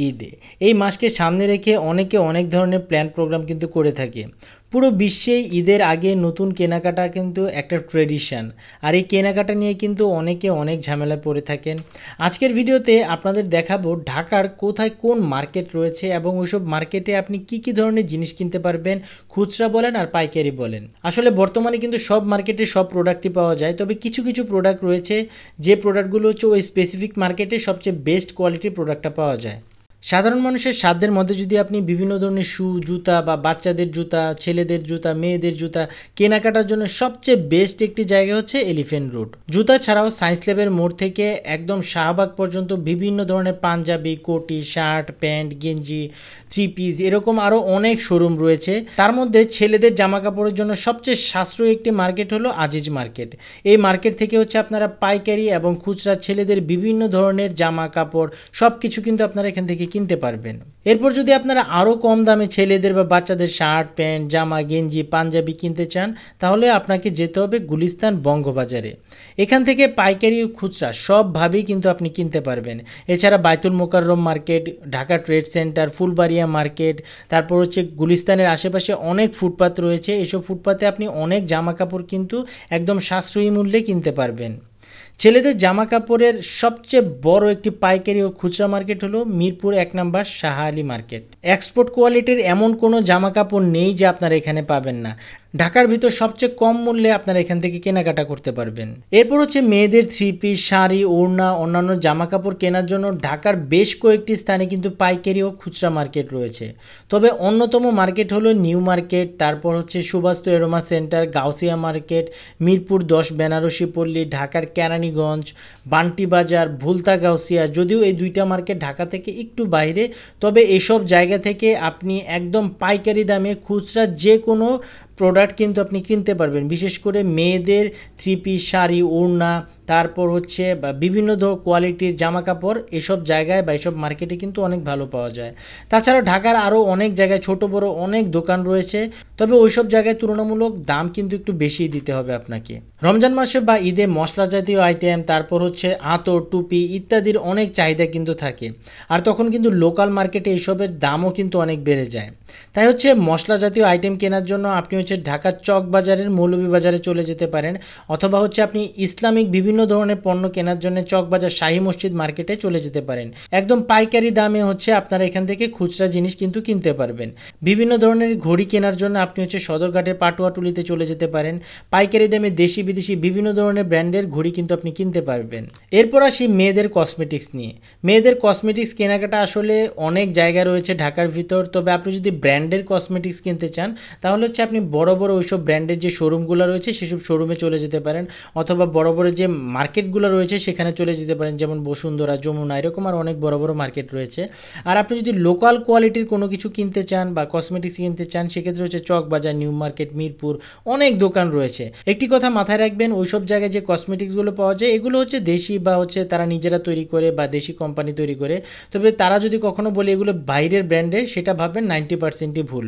ঈদে এই মাসকে সামনে রেখে অনেকে অনেক ধরনের প্ল্যান প্রোগ্রাম কিন্তু করে থাকে। পুরো বিশ্বে ঈদের আগে নতুন কেনাকাটা কিন্তু একটা ট্রেডিশন, আর এই কেনাকাটা নিয়ে কিন্তু অনেকে অনেক ঝামেলায় পড়ে থাকেন। আজকের ভিডিওতে আপনাদের দেখাবো ঢাকার কোথায় কোন মার্কেট রয়েছে এবং ওইসব মার্কেটে আপনি কি কি ধরনের জিনিস কিনতে পারবেন, খুচরা বলেন আর পাইকারি বলেন। আসলে বর্তমানে কিন্তু সব মার্কেটে সব প্রোডাক্টই পাওয়া যায়, তবে কিছু কিছু প্রোডাক্ট রয়েছে যে প্রোডাক্টগুলো হচ্ছে ওই স্পেসিফিক মার্কেটে সবচেয়ে বেস্ট কোয়ালিটির প্রোডাক্টটা পাওয়া যায়। সাধারণ মানুষের সাধ্যের মধ্যে যদি আপনি বিভিন্ন ধরনের শু, জুতা বা বাচ্চাদের জুতা, ছেলেদের জুতা, মেয়েদের জুতা কেনাকাটার জন্য সবচেয়ে বেস্ট একটি জায়গা হচ্ছে এলিফ্যান্ট রোড। জুতা ছাড়াও সায়েন্স ল্যাবের মোড় থেকে একদম শাহবাগ পর্যন্ত বিভিন্ন ধরনের পাঞ্জাবি, কোটি, শার্ট, প্যান্ট, গেঞ্জি, থ্রি পিস এরকম আরও অনেক শোরুম রয়েছে। তার মধ্যে ছেলেদের জামা কাপড়ের জন্য সবচেয়ে সাশ্রয়ী একটি মার্কেট হলো আজিজ মার্কেট। এই মার্কেট থেকে হচ্ছে আপনারা পাইকারি এবং খুচরা ছেলেদের বিভিন্ন ধরনের জামা কাপড় সব কিছু কিন্তু আপনারা এখান থেকে কিনতে পারবেন। এরপর যদি আপনারা আরও কম দামে ছেলেদের বা বাচ্চাদের শার্ট, প্যান্ট, জামা, গেঞ্জি, পাঞ্জাবি কিনতে চান তাহলে আপনাকে যেতে হবে গুলিস্তান বঙ্গবাজারে। এখান থেকে পাইকারি ও খুচরা সবভাবেই কিন্তু আপনি কিনতে পারবেন। এছাড়া Baitul Mukarram market, Dhaka trade centre, Fulbaria market, তারপর হচ্ছে গুলিস্তানের আশেপাশে অনেক ফুটপাত রয়েছে। এসব ফুটপাতে আপনি অনেক জামা কাপড় কিন্তু একদম সাশ্রয়ী মূল্যে কিনতে পারবেন। ছেলেদের জামা কাপড়ের সবচেয়ে বড় একটি পাইকারি ও খুচরা মার্কেট হলো মিরপুর 1 নম্বর শাহ আলী মার্কেট। এক্সপোর্ট কোয়ালিটির এমন কোনো জামা কাপড় নেই যে আপনারা এখানে পাবেন না। ঢাকার ভিতর সবচেয়ে কম মূল্যে আপনারা এখান থেকে কেনাকাটা করতে পারবেন। এরপর হচ্ছে মেয়েদের থ্রি পিস, শাড়ি, ওড়না, অন্যান্য জামা কাপড় কেনার জন্য ঢাকার বেশ কয়েকটি স্থানে কিন্তু পাইকারি ও খুচরা মার্কেট রয়েছে। তবে অন্যতম মার্কেট হলো নিউ মার্কেট, তারপর হচ্ছে সুবাস্তু এরোমা সেন্টার, গাউসিয়া মার্কেট, মিরপুর 10 বেনারসি পল্লী, ঢাকার কেরানীগঞ্জ, বান্টি বাজার, ভুলতা গাউসিয়া। যদিও এই দুইটা মার্কেট ঢাকা থেকে একটু বাইরে, তবে এসব জায়গা থেকে আপনি একদম পাইকারি দামে খুচরা যে কোনো প্রোডাক্ট কিন্তু আপনি কিনতে পারবেন। বিশেষ করে মেয়েদের থ্রি পিস, শাড়ি, ওড়না, তারপর হচ্ছে বিভিন্ন কোয়ালিটির জামা কাপড় এসব জায়গায় বা এসব মার্কেটে কিন্তু অনেক ভালো পাওয়া যায়। তাছাড়া ঢাকার আরও অনেক জায়গায় ছোট বড় অনেক দোকান রয়েছে, তবে ওইসব জায়গায় তুলনামূলক দাম কিন্তু একটু বেশি দিতে হবে আপনাকে। রমজান মাসে বা ঈদে মশলা জাতীয় আইটেম, তারপর হচ্ছে আতর, টুপি ইত্যাদির অনেক চাহিদা কিন্তু থাকে, আর তখন কিন্তু লোকাল মার্কেটে এইসবের দামও কিন্তু অনেক বেড়ে যায়। তাই হচ্ছে মশলা জাতীয় আইটেম কেনার জন্য আপনি হচ্ছে ঢাকার চক বাজারের মৌলভীবাজারে চলে যেতে পারেন, অথবা হচ্ছে আপনি ইসলামিক বিভিন্ন ধরনের পণ্য কেনার জন্য চকবাজার শাহী মসজিদ মার্কেটে চলে যেতে পারেন। একদম পাইকারি দামে হচ্ছে আপনারা এখান থেকে খুচরা জিনিস কিন্তু কিনতে পারবেন। বিভিন্ন ধরনের ঘড়ি কেনার জন্য আপনি হচ্ছে সদরঘাটের পাটুয়াটুলিতে চলে যেতে পারেন। পাইকারি দামে দেশি বিদেশি বিভিন্ন ধরনের ব্র্যান্ডের ঘড়ি কিন্তু আপনি কিনতে পারবেন। এরপর আসি মেয়েদের কসমেটিক্স নিয়ে। মেয়েদের কসমেটিক্স কেনাকাটা আসলে অনেক জায়গা রয়েছে ঢাকার ভিতর, তবে আপনি যদি ব্র্যান্ডের কসমেটিক্স কিনতে চান তাহলে হচ্ছে আপনি বড় বড় ওইসব ব্র্যান্ডের যে শোরুমগুলো রয়েছে সেসব শোরুমে চলে যেতে পারেন, অথবা বড় বড় যে মার্কেটগুলো রয়েছে সেখানে চলে যেতে পারেন, যেমন বসুন্ধরা, যমুনা, এরকম আর অনেক বড় বড় মার্কেট রয়েছে। আর আপনি যদি লোকাল কোয়ালিটির কোনো কিছু কিনতে চান বা কসমেটিক্স কিনতে চান সেক্ষেত্রে হচ্ছে চকবাজার, নিউ মার্কেট, মিরপুর অনেক দোকান রয়েছে। একটি কথা মাথায় রাখবেন, ওইসব জায়গায় যে কসমেটিক্সগুলো পাওয়া যায় এগুলো হচ্ছে দেশি বা হচ্ছে তারা নিজেরা তৈরি করে বা দেশি কোম্পানি তৈরি করে। তবে তারা যদি কখনো বলে এগুলো বাইরের ব্র্যান্ডের, সেটা ভাববেন 90%ই ভুল।